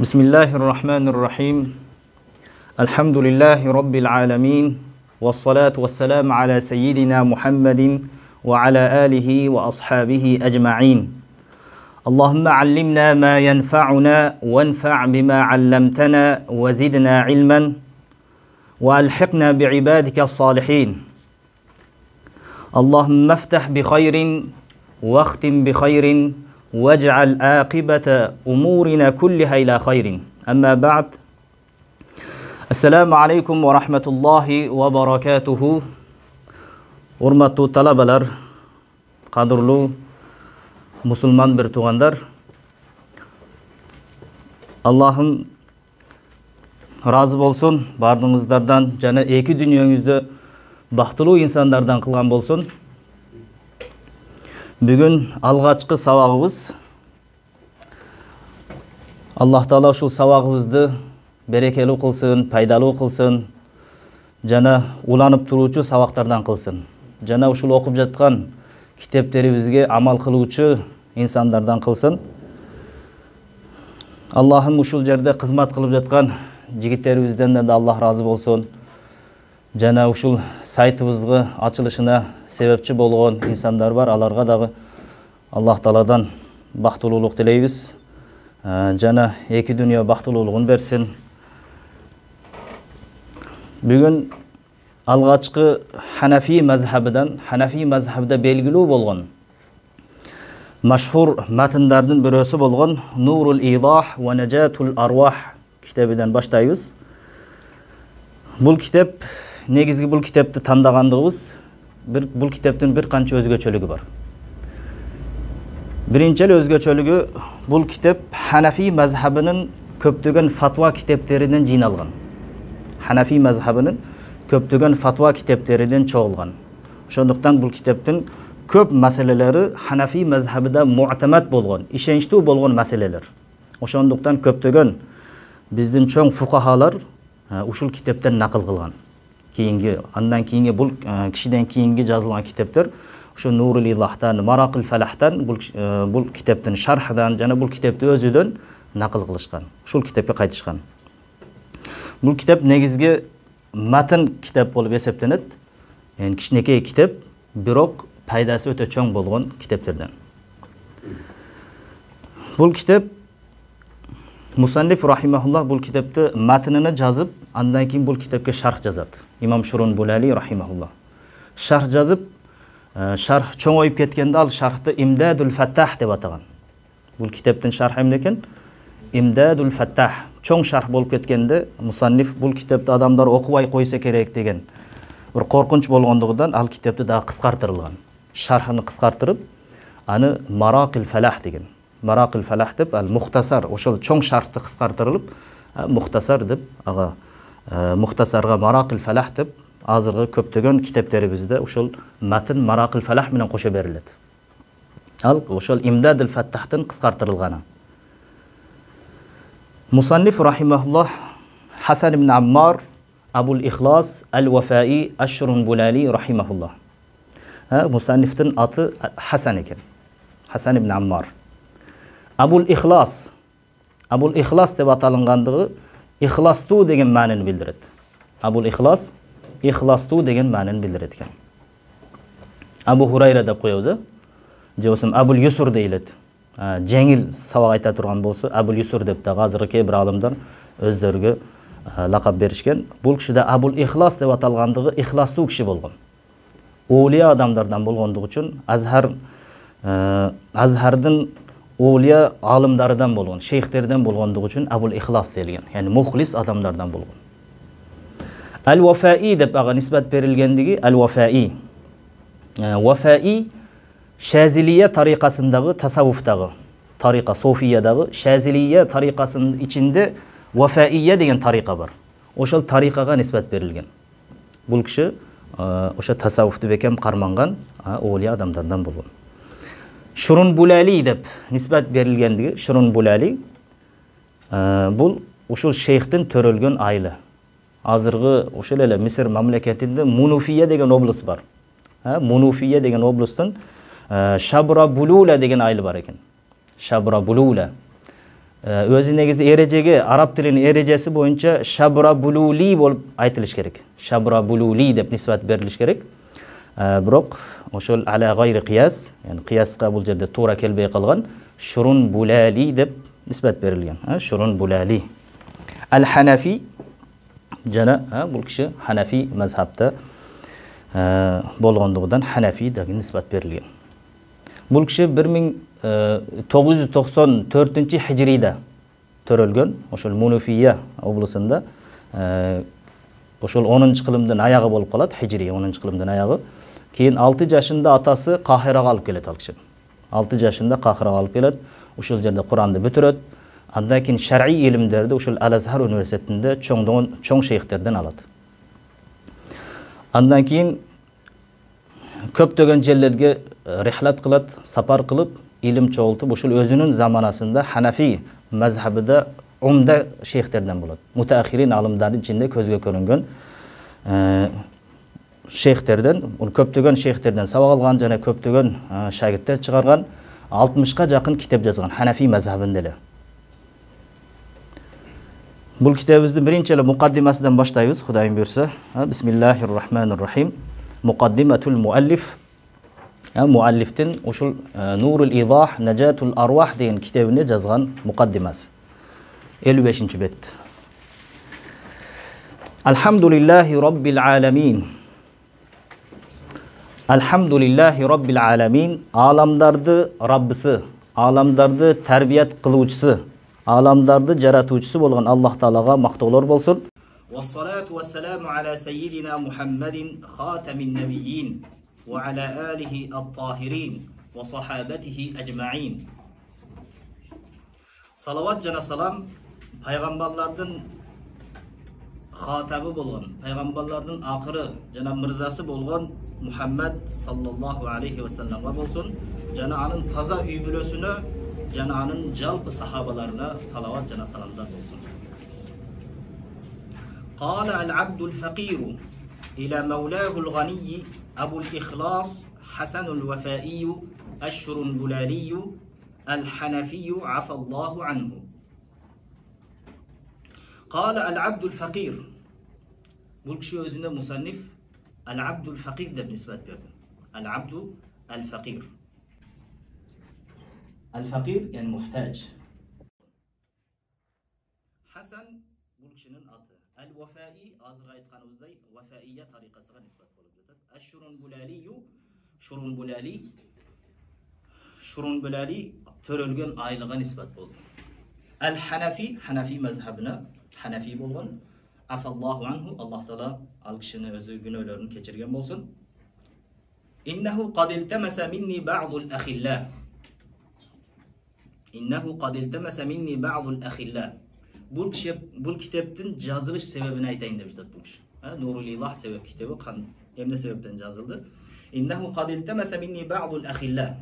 بسم الله الرحمن الرحيم الحمد لله رب العالمين والصلاة والسلام على سيدنا محمد وعلى آله وأصحابه أجمعين اللهم علمنا ما ينفعنا وانفع بما علمتنا وزدنا علما وألحقنا بعبادك الصالحين اللهم افتح بخير واختم بخير واجعل عاقبة أمورنا كلها إلى خير أما بعد السلام عليكم ورحمة الله وبركاته Урматтуу талабалар, кадырлуу мусулман бир туугандар, Аллахым разы болсун бардыңыздардан жана эки дүнүйөңүздө бактылуу инсандардан кылган болсун. Бүгүн алгачкы сабагыбыз. Аллах Таала ушул сабагыбызды берекелүү кылсын, пайдалуу кылсын, жана уланып туруучу сабактардан кылсын. Жана ушул окуп жаткан китептерибизге амал кылуучу инсандардан кылсын. Аллахым ушул жерде кызмат кылып жаткан жигиттерибизден да Аллах разы болсун. Жана ушул сайтыбызга ачылышына себепчи болгон инсандар бар, аларга дагы Аллах Тааладан бактылуулук тилейбиз. Жана эки дүнүйө бактылуулугун берсин. Бүгүн алгачкы Ханафи мазхабында белгилүү болгон машхур матындардын бирөөсү болгон Нурул Идах ва Najatул Arwah китебинен баштайбыз. Бул китеп, негизги бул китепти тандагандыгыбыз, бул китептин бир канча өзгөчөлүгү бар. Биринчи өзгөчөлүгү, бул китеп Ханафи мазхабынын көптөгөн фатва китептеринен жыйналган. Ханафи мазхабынын көптөгөн фатва китептеринен чогулган. Ошондуктан бул китептин көп маселелери Ханафи мазхабында муътамат болгон, ишеничтүү болгон маселелер. Ошондуктан көптөгөн биздин чоң фукахалар ушул китептен накыл кылган. Андан кийинги бул кишиден кийинги жазылган китептер ушу Нурул Идахтан, Маракул Фалахтан, бул китептин шархадан жана бул китепти өзүдөн накыл кылышкан. Ушул китепке кайтышкан. Бул китеп негизги матн китеп болуп эсептенет. Кичинекей китеп, бирок пайдасы өтө чоң болгон китептерден. Бул китеп Мусанниф рахимахуллах бул китепти матнын жазып, андан кийин бул китепке шарх жазат. Имам Шурун Булали рахимахуллах. Шарх жазып, шарх чоңоюп кеткенде ал шархты Имдадул Фаттах деп атаган. Бул китептин шархы эмне экен? Имдадул Фаттах. Чоң шарх болуп кеткенде Мусанниф бул китепти адамдар окубай койсо керек деген бир коркунч болгондугунан ал китепти дагы кыскартырылган. Шархын кыскартырып, аны Маракул Фалах деген. Маракул Фалах деп ал мухтасар, ошол чоң шархты кыскартырылып, мухтасар деп, ага мухтасарга Маракул Фалах деп азыркы көптөгөн китептерибизде ошол матн Маракул Фалах менен кошо берилет. Ал ошол Имдадул Фаттахтан кыскартырылганы. Мусанниф рахимахуллах Хасан ибн Аммар Абул Ихлас Ал-Вафаи Аш-Шурун Булали рахимахуллах. Мусаннифтин аты Хасан экен. Хасан ибн Аммар. Абул Ихлас деп аталынгандыгы ихластуу деген маанини билдирет. Абул Ихлас ихластуу деген маанини билдирет экен. Абу Хурайра деп коебуз, же болбосо Абул Юсур дейлет. Жеңил сабак айта турган болсо Абул Юсур деп да азыркы кээ бир аалымдар өздөрүгө лакап беришкен. Бул киши да Абул Ихлас деп аталгандыгы ихластуу киши болгон. Оолия адамдардан болгондугу үчүн Азхардын оолия алымдардан болгон, шейхтерден болгондугу үчүн Абул Ихлас делген. Яни мухлис адамдардан болгон. Ал-Вафаи деп ага нисбат берилгендиги Ал-Вафаи. Вафаи Шазилия тарикасындагы тасаввуфтагы, тарика Софиядагы Шазилия тарикасынын ичинде Вафаия деген тарика бар. Ошол тарикага нисбат берилген. Бул киши ошо тасаввуфту бекем карманган оолия адамдардан болгон. Шурун Булали деп нисбат берилгендиги Шурун Булали бул ушул шейхтин төрөлгөн айылы. Азыркы ошол эле Мисир мамлекетинде Мунуфия деген облус бар. Мунуфия деген облустун Шабра Булула деген айылы бар экен. Шабра Булула. Өзü негизи эрежеге араб тилинин эрежеси боюнча шабрабулули болуп айтылыш керек. Шабрабулули деп нисбат берилиш керек. Бирок ошол ала гайри кыяс, яни кыяска бул жерде туура келбей калган шурун булали деп нисбат берилген. Шурун булали. Ал-Ханафи жана бул киши Ханафи мазхабта болгондугунан Ханафи деген нисбат берилген. Бул киши 1994 хижрида төрөлгөн, ошол Мунуфия облусунда, ошол 10-кылымдын аягы болуп калат, хижри 10-кылымдын аягы. Кийин 6 жашында атасы Кахирага алып келет ал киши. 6 жашында Кахирага алып келет, ошол жерде Куранды бүтүрөт. Андан кийин шар'ий илимдерди ошол Ал-Азхар университетинде чоң шейхтерден алат. Андан кийин көптөгөн жерлерге рихлат кылат, сапар кылып, илим чогултуп, ошол өзүнүн заманасында Ханафи мазхабында умда шейхтерден болот. Мутаахирин алымдардын ичинде көзгө көрүнгөн шейхтерден, көптөгөн шейхтерден сабак алган жана көптөгөн шагирттер чыгарган, 60ка жакын китеп жазган Ханафи мазхабында эле. Бул китебибизди биринчи эле мукаддимасынан баштайбыз, Кудайым буйрса. Бисмиллахир-рахманир-рахим. Мукаддиматул муаллиф. Муаллифтин ушул Нурул Идах, Najatул Arwah деген китебине жазган мукаддимасы. 55-чи бет. Алхамдулиллахи Rabbil аламин. Алхамдулиллахи Rabbil аламин. Аламдарды Раббысы, аламдарды тарбият кылуучусу, аламдарды жаратуучусу болгон Аллах Таалага мактоолор болсун. Вассалату вассаламу аля саййидина Мухаммадин хатамин набийин ва аля алихи ат-тахирин ва сахабатихи ажмаин. Салават жана салам пайгамбарлардын хатабы болгон, пайгамбарлардын акыры жана мырзасы болгон Мухаммад саллаллаху алейхи ва салламга болсун, жана анын таза үй бүлөсүнө, жана анын жалпы сахабаларына салават жана саламдар болсун. قال العبد الفقير إلى مولاه الغني أبو الإخلاص حسن الوفائي الشرنبلالي الحنفي عفى الله عنه. قال العبد الفقير. بول كشي өзүнө مصنف العبد الفقير деп نسبت берди. العبد الفقير. الفقير يعني محتاج. حسن бул кишинин аты. Al-Wafa'i azır aytkanыбыздай Wafaiyya тарикасына нисбат болуп жатат. Шурунбулали төрөлгөн айлыга нисбат болду. Al-Hanafi, Hanafi мазхабына Hanafi болгон. Афаллаху анху, Аллах Таала ал кишини өзү күнөөлөрүн кечирген болсун. Иннаху qad iltamasa minni ba'dul akhilla. Innahu qad iltamasa minni ba'dul akhilla. Бул китептин жазылыш себебин айтайын деп жатат бул киши. Нурул Идах себеп китеби эмне себептен жазылды? Иннаху qad iltamasa minni ba'dul akhilla.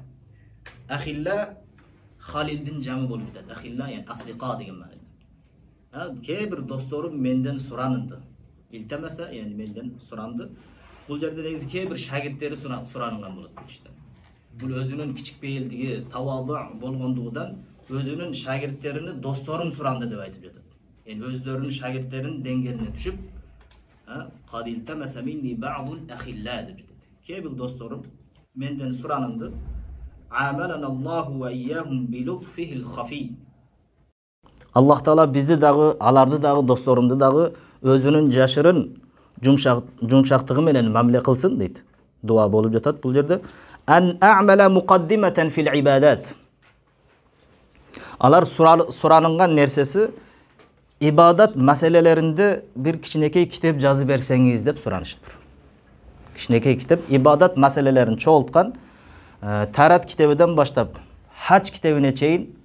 Akhilla Халилдин жамы болуп жатат. Akhilla yani asliqa деген маана. Кээ бир досторум менден суранды. Илтамаса yani менден суранды. Бул жерде негизи кээ бир шагирттери суранган болот бул кишиден. Бул өзүнүн кичикпейилдиги, таваллу болгондугунан өзүнүн шагирттерини досторум суранды деп айтып жатат. Өздөрүнүн шагирттеринин деңгээлине түшүп, qad iltamasa minni ba'dul akhilla деп жатат. Кээ бир досторум менден суранды. Амаланаллаху ва iyяхум билутфихил хафи. Аллах Таала бизди дагы, аларды дагы, досторумду дагы өзүнүн жашырын жумшактыгы менен мамиле кылсын дейт. Дуа болуп жатат бул жерде. Ан а'мала muqaddimatan fil ibadat. Алар суранылган нерсеси ибадат маселелеринде бир кичинекей китеп жазып берсеңиз деп суранышыптыр. Кичинекей китеп ибадат маселелерин чогулткан Тарат китебиден баштап Хач китебине чейин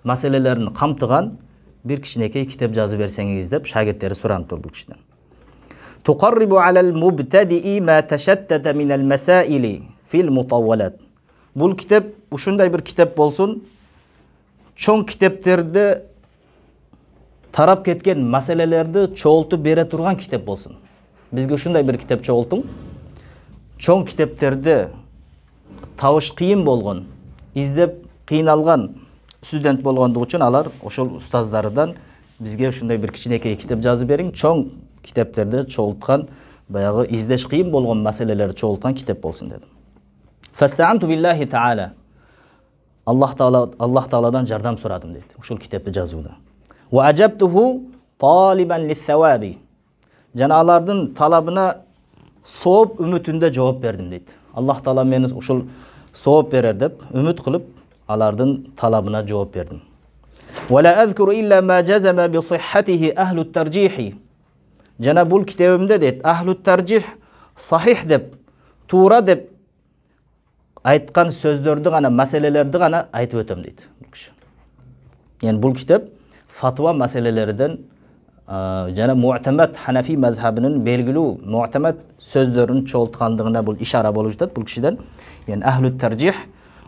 маселелерин камтыган бир кичинекей китеп жазып берсеңиз деп шагирттери суранып бул кишиден. Туқаррибу алал мубтадии ма ташаттата минал масаили фил мутаввалат. Бул китеп ушундай бир китеп болсун, чоң китептерде тарап кеткен маселелерди чогултуп бере турган китеп болсун. Бизге ушундай бир китеп чогултуң. Чоң китептерде табыш кыйын болгон, издеп кыйналган студент болгондугу үчүн алар ошол устаздарыдан бизге ушундай бир кичинекей китеп жазып бериң, чоң китептерди чогулткан, баягы издеш кыйын болгон маселелерди чогулткан китеп болсун дедим. Фастаанту биллахи таала. Аллах Тааладан жардам сурадым дейт ушул китепти жазууда. Ва ажабтуху талибан лиссаваби. Жана алардын талабына сооп үмүтүндө жооп бердим дейт. Аллах Таала мени ушул сооп берер деп үмүт кылып алардын талабына жооп бердим. Ва ла азкуру илля ма жазама би сиххатихи ахлут таржихи. Жана бул китебимде дейт ахлут таржих сахих деп, туура деп айткан сөздөрдү гана, маселелерди гана айтып өтөм дейт бул киши. Yani бул китеп фатва маселелерден жана Муътамад Ханафи мазхабынын белгилүү Муътамад сөздөрүн чогулткандыгына бул ишара болуп жатат бул кишиден. Yani ахлут таржих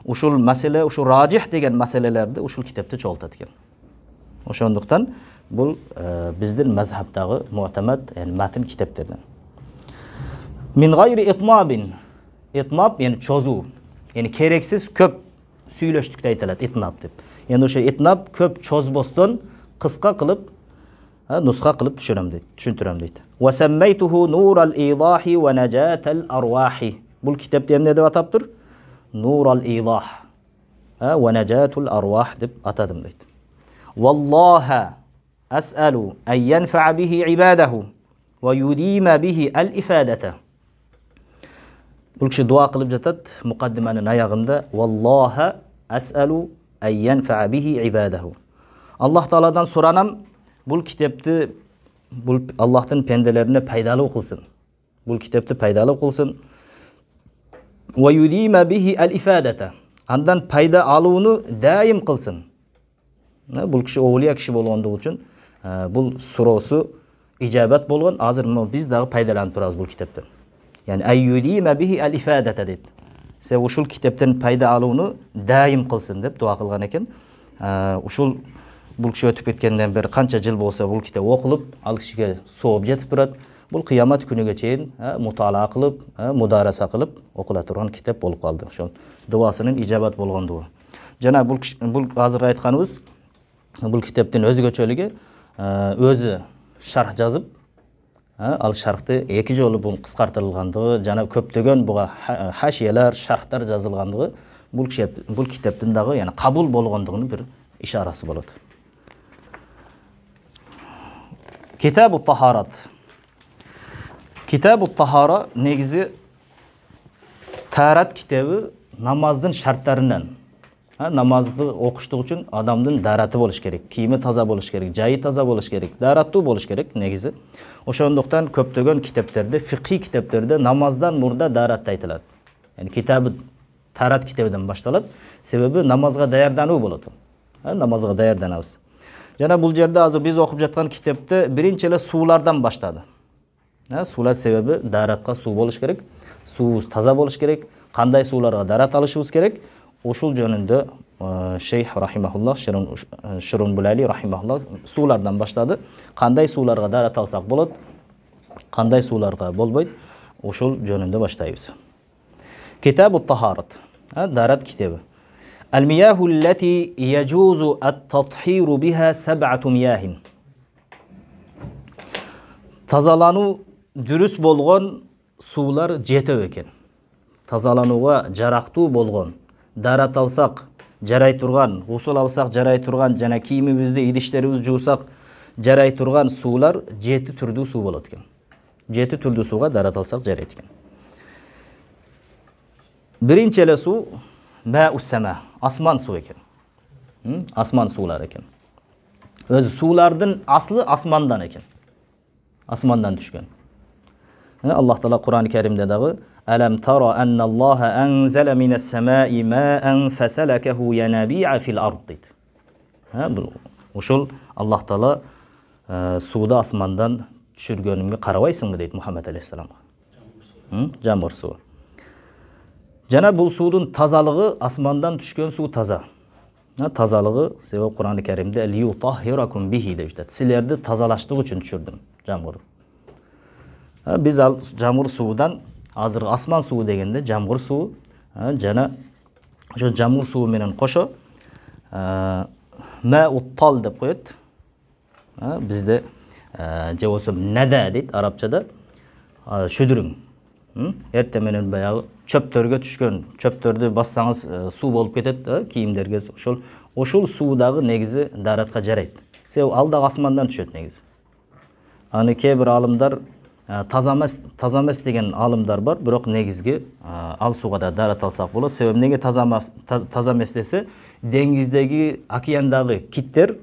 ушул маселе, ушул ражих деген маселелерди ушул китепте чогултат экен. Ошондуктан бул биздин мазхабдагы Муътамад, yani матн китептерден. Мин гайри итнабин. Итнаб yani чозуу. Yani керексиз көп сүйлөштүктү айтылат итнаб деп. Yani ошо итнаб көп чозбостон кыска кылып, нуска кылып түшүндүрөм дейт. Ва саммайтуху нурал идахи ва najatal arwahi. Бул китепти эмне деп атаптыр? Нурал идах ва najatul arwah деп атадым дейт. Валлаха ас'алу ан янфа'a bihi ibadahu ва yudima bihi al-ifadata. Бул киши дуа кылып жатат мукаддиманын аягында. Валлаха ас'алу ан янфа'a bihi ibadahu. Аллах Тааладан суранам, бул китепти бул Аллахтын пенделерине пайдалуу кылсын. Бул китепти пайдалуу кылсын. Ва yudima bihi al-ifadata. Андан пайда алууну дайым кылсын. Бул киши оолия киши болгондугу үчүн бул суроосу ижабат болгон. Азыр биз дагы пайдаланып турабыз бул китептен. Yani ayyudima bihi al-ifadata deyт. Се ушул китептен пайда алууну дайым кылсын деп дуа кылган экен. Ушул бул киши өтүп кеткенден бери канча жыл болсо бул китеп окулуп, ал кишиге сооп жетип турат. Бул кыямат күнүгө чейин муталаа кылып, мудараса кылып окула турган китеп болуп калды. Ошол дуасынын ижабат болгондугу. Жана бул азыр айтканыбыз бул китептин өзгөчөлүгү өзү шарх жазып, ал шархты эки жолу бул кыскартылгандыгы жана көптөгөн буга хашиялар, шархтар жазылгандыгы бул китептин дагы яны кабул болгондугунун бир ишарасы болот. Китабут тахарат. Китабут тахара негизи таарат китеби намаздын шарттарынан. Намазды окуштук үчүн адамдын дараты болуш керек, кийими таза болуш керек, жайы таза болуш керек, дараттуу болуш керек негизи. Ошондуктан көптөгөн китептерде, фикhi китептерде намаздан мурда дарат айтылат. Yani китабы таарат китебинен башталат. Себеби намазга даярдануу болот. Намазга даярданабыз. Жана бул жерде азыр биз окуп жаткан китепте биринчи эле суулардан баштады. Суулар себеби даратка суу болуш керек, суубуз таза болуш керек, кандай сууларга дарат алышыбыз керек. Ушул жөнүндө Шейх рахимахуллах, Шурун Булали рахимахуллах суулардан баштады. Кандай сууларга дарат алсак болот, кандай сууларга болбойт, ушул жөнүндө баштайбыз. Китабут тахарат. Дарат китеби. Al-miyahу allati yajuzu at-tathiru biha sab'atu miyahin. Тазалануу дүрүс болгон суулар жетөө экен. Тазаланууга жарактуу болгон, дарат алсак жарай турган, гусул алсак жарай турган жана кийимибизди, идиштерибизди жуусак жарай турган суулар 7 түрдүү суу болот экен. 7 түрдүү сууга дарат алсак жарайт экен. Биринчи эле суу маус сама, асман суу экен. Асман суулар экен. Өзү суулардын аслы асмандан экен. Асмандан түшкөн. Аллах Таала Кур'ан-ы Каримде дагы Alam tara anna Allaha anzala minas samai ma'an fasalakahu yanabi'a fil ard deydi. Ушул Аллах Таала сууда асмандан түшүргөнүмгө карабайсыңбы дейт Мухаммад алейхиссаламга. Жамгыр суу. Жана бул суудун тазалыгы асмандан түшкөн суу таза. Тазалыгы себеп Кур'ан-ы Каримде лиутахиракум бихи деп жатат. Силерди тазалаштык үчүн түшүрдүм жамгыр. Биз ал жамгыр суудан азыр асман суу дегенде жамгыр суу жана ошо жамгыр суу менен кошо Ma'ut-tal deb qo'yadi. Bizde je bo'lsa nada deydi arabchada. Şüdürün. Ertemenen bayağı çöptörge tushgan, çöptörde bassangiz suv bo'lib ketadi, kiyimlerge. Oşul suvdagi negizi daratga jaraydi. Себеби алда асмандан түшөт негизи. Аны кейбир алымдар таза эмес деген алымдар бар, бирок негизги ал сууга да дарат алсак болот. Себеби неге таза эмес десе, деңиздеги, океандагы киттер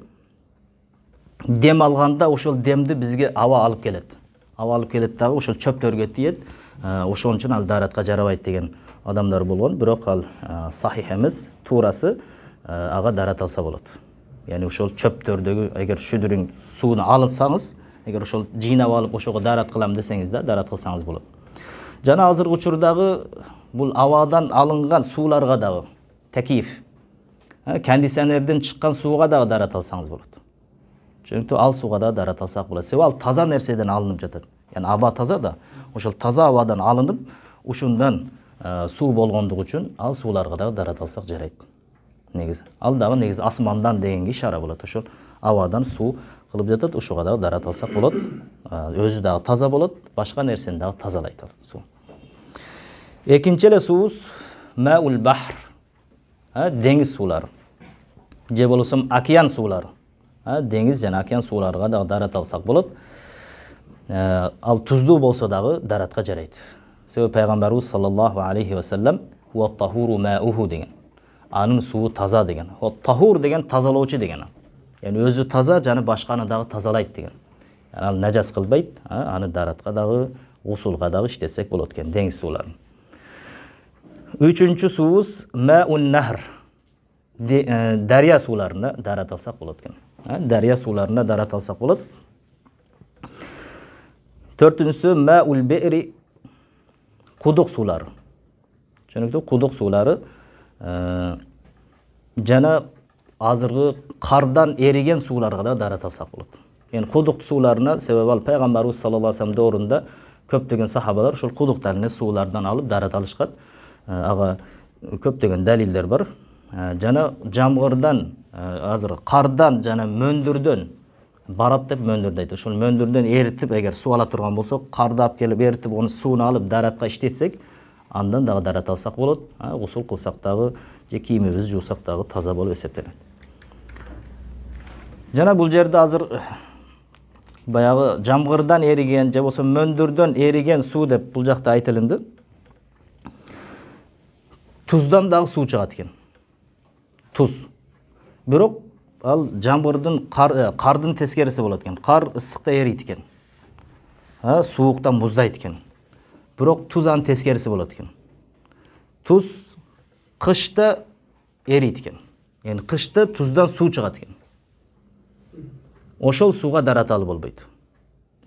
дем алганда ошол демди бизге аба алып келет. Аба алып келет дагы ошол чөптөргө тиет. Ошон үчүн ал даратка жарабайт деген адамдар болгон, бирок ал сахих эмес, туурасы ага дарат алса болот. Yani ошол çöptördөгү эгер шүдүрүң сууну алсаңыз, эгер ошол жыйнап алып ошого дарат кылам десеңиз да дарат кылсаңыз болот. Жана азыркы учурдагы бул абадан алынган сууларга дагы такиф, кондиционерден чыккан сууга дагы дарат алсаңыз болот. Чөнөктүү ал сууга да дарат алсак болот. Себеби ал таза нерседен алынып жатат. Yani аба таза да, ошол таза абадан алынып, ушундан суу болгондугу үчүн ал сууларга дагы дарат алсак жарайт. Негизи. Ал дагы негизи асмандан дегенге ишара болот. Ошол абадан суу кылып жатат, ошого дагы дарат алсак болот. Өзү дагы таза болот, башка нерсени дагы тазалайт ал суу. Экинчи эле суубуз маул бахр. Деңиз суулары. Же болсо океан суулары. Деңиз жана океан сууларга дагы дарат алсак болот. Ал туздуу болсо дагы даратка жарайт. Себеби пайгамбарыбыз саллаллаху алейхи ва саллям ва тахуру мауху деген. Анын суу таза деген. Тахур деген тазалоочу деген. Yani өзү таза, жана башканы дагы тазалайт деген. Yani ал нажас кылбайт, аны даратка дагы, усулга дагы иштесек болот экен деңиз сууларын. Үчүнчү суубуз маун нахр. Дария сууларына дарат алсак болот экен. Дария сууларына дарат алсак болот. Төртүнчүсү маул бери. Кудук суулары. Чөнөктүү кудук суулары жана азыркы кардан эриген сууларга да дарат алсак болот. Yani кудук сууларына себеби ал пайгамбарыбыз саллаллаху алейхи ва саллям доорунда көптөгөн сахабалар ошол кудуктарны суулардан алып дарат алышкан. Ага көптөгөн далилдер бар. Жана жамгырдан, азыр кардан жана мөндүрдөн барат деп мөндүрдө айтат. Ошол мөндүрдөн эритип, эгер суу ала турган болсо, карды алып келип эритип, onu сууну алып даратка иштетсек, андан дагы дарат алсак болот. Усул кылсак дагы, же кийимибизди жуусак дагы таза болуп эсептелет. Жана бул жерде азыр баягы жамгырдан эриген, же болсо мөндүрдөн эриген суу деп бул жакта айтылынды. Туздан дагы суу чыгат экен. Туз. Бирок ал жамгырдын кардын тескериси болот экен. Кар ысыкта эрийт экен. Сууукта муздайт экен. Бирок туз анын тескериси болот экен. Туз кышта эрийт экен. Yani кышта туздан суу чыгат экен. Ошол сууга дарат алып болбойт.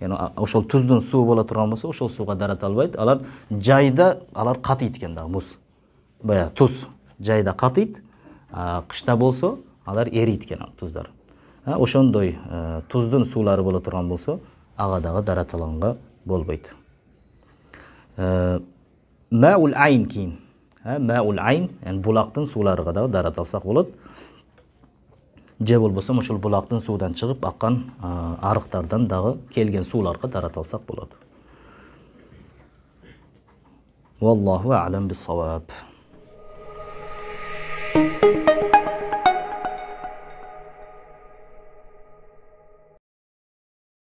Yani ошол туздун суу боло турган болсо, ошол сууга дарат албайт. Алар жайда алар катыйт экен дагы, муз. Бая туз жайда катыйт. Кышта болсо алар эрийт экен ал туздар. Ошондой туздун суулары боло турган болсо, ага дагы дарат алганга болбойт. Маул айн кийин. Маул айн, yani булактын сууларыга дагы дарат алсак болот. Же болбосо ошол булактын суудан чыгып аккан арыктардан дагы келген сууларга дарат алсак болот. Wallahu a'lam bis-sawab.